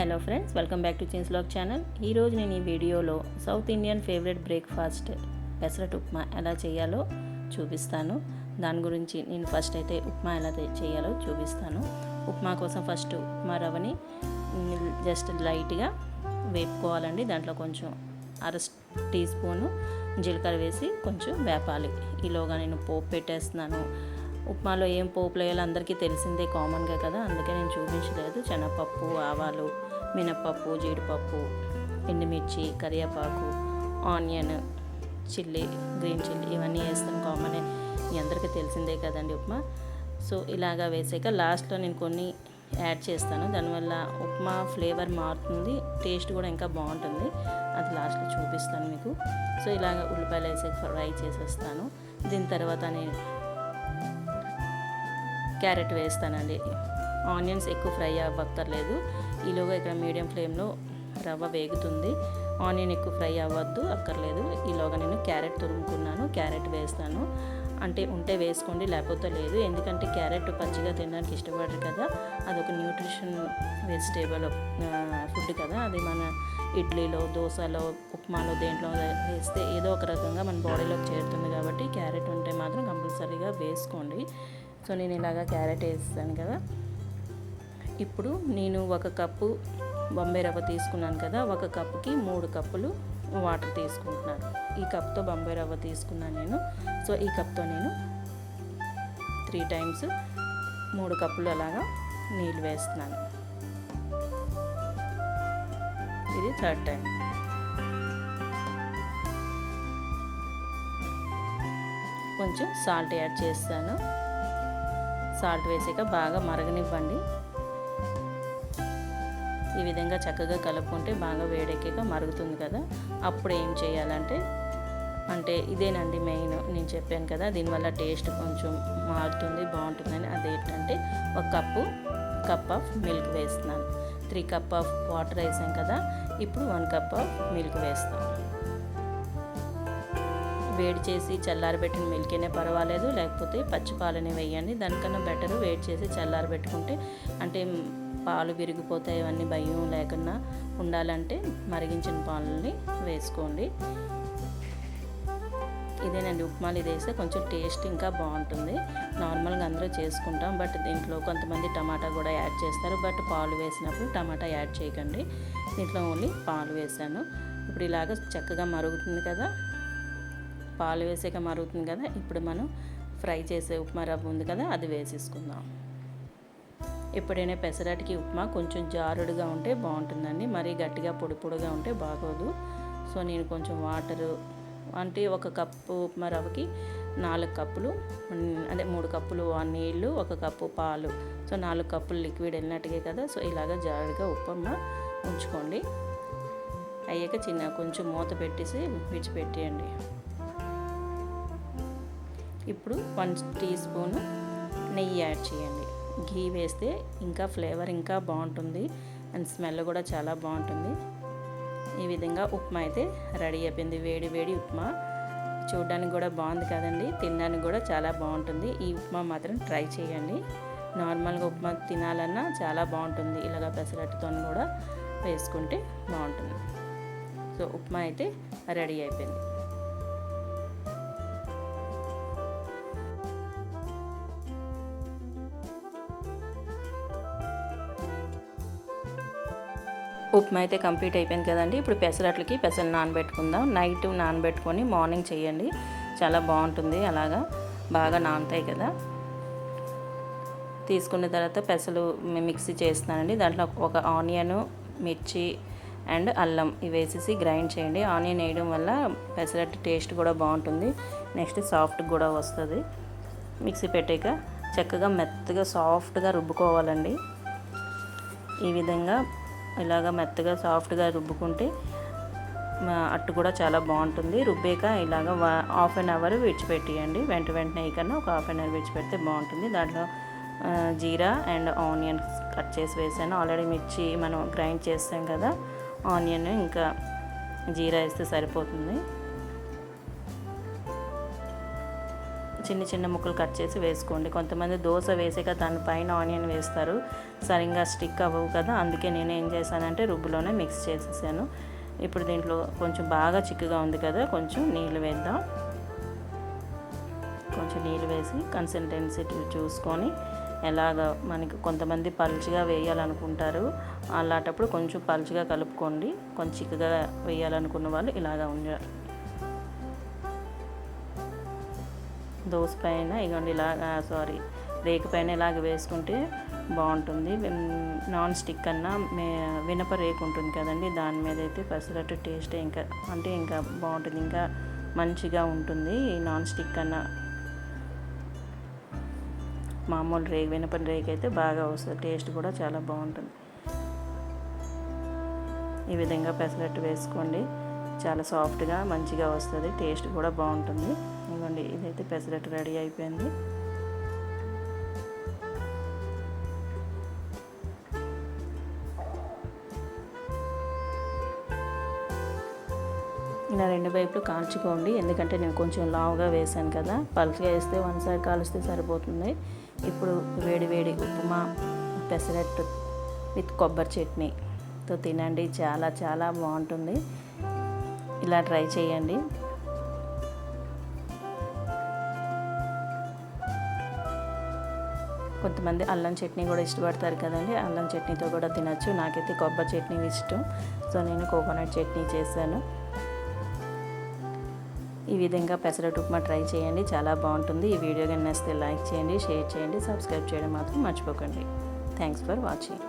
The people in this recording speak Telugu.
Hello friends, welcome back to chins vlog channel. ఈరోజు నేను ఈ వీడియోలో south Indian favourite breakfast pesarattu upma ఎలా చేయాలో చూపిస్తాను. దాని గురించి నేను ఫస్ట్ అయితే ఉప్మా ఎలా చేయాలో చూపిస్తాను. ఉప్మా కోసం ఫస్ట్ ఉప్మా రవ్వని జస్ట్ లైట్గా వేపుకోవాలండి. దాంట్లో కొంచెం అర టీ స్పూను జీలకర్ర వేసి కొంచెం వేపాలి. ఈలోగా నేను పోపు పెట్టేస్తున్నాను. ఉప్మాలో ఏం పోపు వేయాలో అందరికీ తెలిసిందే, కామన్గా కదా, అందుకే నేను చూపించలేదు. శనగపప్పు, ఆవాలు, మినప్పప్పు, జీడిపప్పు, ఎండుమిర్చి, కరివేపాకు, ఆనియన్, చిల్లీ, గ్రీన్ చిల్లీ ఇవన్నీ వేస్తాను, కామనే, మీ అందరికీ తెలిసిందే కదండి ఉప్మా. సో ఇలాగా వేసాక లాస్ట్లో నేను కొన్ని యాడ్ చేస్తాను. దానివల్ల ఉప్మా ఫ్లేవర్ మారుతుంది, టేస్ట్ కూడా ఇంకా బాగుంటుంది. అది లాస్ట్లో చూపిస్తాను మీకు. సో ఇలాగ ఉల్లిపాయలు వేసి ఫ్రై చేసేస్తాను. దీని తర్వాత నేను క్యారెట్ వేస్తానండి. ఆనియన్స్ ఎక్కువ ఫ్రై అవ్వక్కర్లేదు. ఈలోగా ఇక్కడ మీడియం ఫ్లేమ్లో రవ్వ వేగుతుంది. ఆనియన్ ఎక్కువ ఫ్రై అవ్వద్దు అక్కర్లేదు. ఈలోగా నేను క్యారెట్ తురుముకున్నాను, క్యారెట్ వేస్తాను. అంటే ఉంటే వేసుకోండి, లేకపోతే లేదు. ఎందుకంటే క్యారెట్ పచ్చిగా తినడానికి ఇష్టపడరు కదా, అదొక న్యూట్రిషన్ వెజిటేబుల్ ఫుడ్ కదా. అది మన ఇడ్లీలో, దోశలో, ఉప్మాలో దేంట్లో వేస్తే ఏదో ఒక రకంగా మన బాడీలోకి చేరుతుంది కాబట్టి క్యారెట్ ఉంటే మాత్రం కంపల్సరీగా వేసుకోండి. సో నేను ఇలాగా క్యారెట్ వేస్తాను కదా. ఇప్పుడు నేను 1 కప్పు బొంబాయి రవ్వ తీసుకున్నాను కదా, 1 కప్పుకి 3 కప్పులు వాటర్ తీసుకుంటున్నాను. ఈ కప్తో బొంబాయి రవ్వ తీసుకున్నాను నేను. సో ఈ కప్తో నేను 3 టైమ్స్ 3 కప్పులు అలాగా నీళ్ళు వేస్తున్నాను. ఇది 3rd టైం. కొంచెం సాల్ట్ యాడ్ చేస్తాను. సాల్ట్ వేసాక బాగా మరగనివ్వండి. ఈ విధంగా చక్కగా కలుపుకుంటే బాగా వేడెక్కాక మరుగుతుంది కదా. అప్పుడు ఏం చేయాలంటే, అంటే ఇదేనండి మెయిన్, నేను చెప్పాను కదా దీనివల్ల టేస్ట్ కొంచెం మారుతుంది, బాగుంటుందని. అదేంటంటే 1 కప్ ఆఫ్ మిల్క్ వేస్తున్నాను. 3 కప్ ఆఫ్ వాటర్ వేసాం కదా, ఇప్పుడు 1 కప్ ఆఫ్ మిల్క్ వేస్తాం. వేడి చేసి చల్లారబెట్టిన మిల్క్ అయినా పర్వాలేదు, లేకపోతే పచ్చి పాలనే వేయండి. దానికన్నా బెటరు వేడి చేసి చల్లారబెట్టుకుంటే, అంటే పాలు విరిగిపోతాయి ఇవన్నీ భయం లేకుండా ఉండాలంటే మరిగించిన పాలని వేసుకోండి. ఇదేనండి ఉప్మాలు, ఇది వేస్తే కొంచెం టేస్ట్ ఇంకా బాగుంటుంది. నార్మల్గా అందరూ చేసుకుంటాం, బట్ దీంట్లో కొంతమంది టమాటా కూడా యాడ్ చేస్తారు. బట్ పాలు వేసినప్పుడు టమాటా యాడ్ చేయకండి. దీంట్లో ఓన్లీ పాలు వేసాను. ఇప్పుడు ఇలాగ చక్కగా మరుగుతుంది కదా, పాలు వేసాక మరుగుతుంది కదా. ఇప్పుడు మనం ఫ్రై చేసే ఉప్మా రవ్వ ఉంది కదా, అది వేసేసుకుందాం. ఎప్పుడైనా పెసరట్టుకి ఉప్మా కొంచెం జారుడుగా ఉంటే బాగుంటుందండి, మరీ గట్టిగా పొడి పొడిగా ఉంటే బాగోదు. సో నేను కొంచెం వాటరు, అంటే 1 కప్పు ఉప్మా రవ్వకి 4 కప్పులు, అదే 3 కప్పులు నీళ్ళు, 1 కప్పు పాలు. సో 4 కప్పులు లిక్విడ్ వెళ్ళినట్టుగా కదా. సో ఇలాగ జారుడుగా ఉప్మా ఉంచుకోండి. అయ్యాక కొంచెం మూత పెట్టేసి విడిచిపెట్టేయండి. ఇప్పుడు 1 టీ స్పూన్ నెయ్యి యాడ్ చేయండి. ఘీ వేస్తే ఇంకా ఫ్లేవర్ ఇంకా బాగుంటుంది అండ్ స్మెల్ కూడా చాలా బాగుంటుంది. ఈ విధంగా ఉప్మా అయితే రెడీ అయిపోయింది. వేడి వేడి ఉప్మా, చూడడానికి కూడా బాగుంది కదండి, తినడానికి కూడా చాలా బాగుంటుంది. ఈ ఉప్మా మాత్రం ట్రై చేయండి. నార్మల్గా ఉప్మా తినాలన్నా చాలా బాగుంటుంది, ఇలాగ పెసరట్టుతో కూడా వేసుకుంటే బాగుంటుంది. సో ఉప్మా అయితే రెడీ అయిపోయింది. ఉప్మా అయితే కంప్లీట్ అయిపోయింది కదండి. ఇప్పుడు పెసరట్లకి పెసలు నానబెట్టుకుందాం. నైట్ నానబెట్టుకొని మార్నింగ్ చేయండి, చాలా బాగుంటుంది. అలాగా బాగా నానుతాయి కదా. తీసుకున్న తర్వాత పెసలు మిక్సీ చేస్తున్నానండి. దాంట్లో 1 ఆనియన్, మిర్చి అండ్ అల్లం ఇవి వేసేసి గ్రైండ్ చేయండి. ఆనియన్ వేయడం వల్ల పెసరట్టు టేస్ట్ కూడా బాగుంటుంది, నెక్స్ట్ సాఫ్ట్ కూడా వస్తుంది. మిక్సీ పెట్టాక చక్కగా మెత్తగా సాఫ్ట్గా రుబ్బుకోవాలండి. ఈ విధంగా ఇలాగ మెత్తగా సాఫ్ట్గా రుబ్బుకుంటే అట్టు కూడా చాలా బాగుంటుంది. రుబ్బాక ఇలాగ 1/2 అవర్ విడిచిపెట్టేయండి. వెంటనే కన్నా ఒక 1/2 అవర్ విడిచిపెడితే బాగుంటుంది. దాంట్లో జీరా అండ్ ఆనియన్ కట్ చేసి వేసాను. ఆల్రెడీ మిర్చి మనం గ్రైండ్ చేస్తాం కదా, ఆనియన్ ఇంకా జీరా వేస్తే సరిపోతుంది. చిన్న చిన్న ముక్కలు కట్ చేసి వేసుకోండి. కొంతమంది దోశ వేసాక దానిపైన ఆనియన్ వేస్తారు, సరిగ్గా స్టిక్ అవ్వవు కదా. అందుకే నేను ఏం చేశానంటే రుబ్బులోనే మిక్స్ చేసేసాను. ఇప్పుడు దీంట్లో కొంచెం బాగా చిక్కగా ఉంది కదా, కొంచెం నీళ్ళు వేద్దాం. కొంచెం నీళ్ళు వేసి కన్సిస్టెన్సీ చూసుకొని, ఎలాగ మనకి కొంతమంది పలుచగా వేయాలనుకుంటారు, అలాంటప్పుడు కొంచెం పలుచగా కలుపుకోండి. కొంచెం చిక్కగా వేయాలనుకున్న వాళ్ళు ఇలాగా ఉండాలి. దోశ పైన ఇగోండి ఇలాగా రేకు పైన ఇలాగ వేసుకుంటే బాగుంటుంది. నాన్ స్టిక్ కన్నా వినప రేకు ఉంటుంది కదండి, దాని మీద అయితే పెసరట్టు టేస్ట్ ఇంకా బాగుంటుంది, ఇంకా మంచిగా ఉంటుంది. ఈ నాన్ స్టిక్ కన్నా మామూలు వినప రేకు అయితే బాగా వస్తుంది, టేస్ట్ కూడా చాలా బాగుంటుంది. ఈ విధంగా పెసరట్టు వేసుకోండి, చాలా సాఫ్ట్గా మంచిగా వస్తుంది, టేస్ట్ కూడా బాగుంటుంది. ఇవ్వండి, ఇదైతే పెసరట్టు రెడీ అయిపోయింది. ఇలా రెండు వైపులు కాల్చుకోండి, ఎందుకంటే నేను కొంచెం లావుగా వేసాను కదా. పలుచగా వేస్తే వన్ సైడ్ కాలుస్తే సరిపోతుంది. ఇప్పుడు వేడి వేడి ఉప్మా పెసరట్టు విత్ కొబ్బరి చట్నీతో తినండి, చాలా చాలా బాగుంటుంది. ఇలా ట్రై చేయండి. కొంతమంది అల్లం చట్నీ కూడా ఇష్టపడతారు కదండి, అల్లం చట్నీతో కూడా తినచ్చు. నాకైతే కొబ్బరి చట్నీ ఇష్టం, సో నేను కోకోనట్ చట్నీ చేశాను. ఈ విధంగా పెసరట్టు ఉప్మా ట్రై చేయండి, చాలా బాగుంటుంది. ఈ వీడియో కానీ నచ్చితే లైక్ చేయండి, షేర్ చేయండి, సబ్స్క్రైబ్ చేయడం మాత్రం మర్చిపోకండి. Thanks for watching.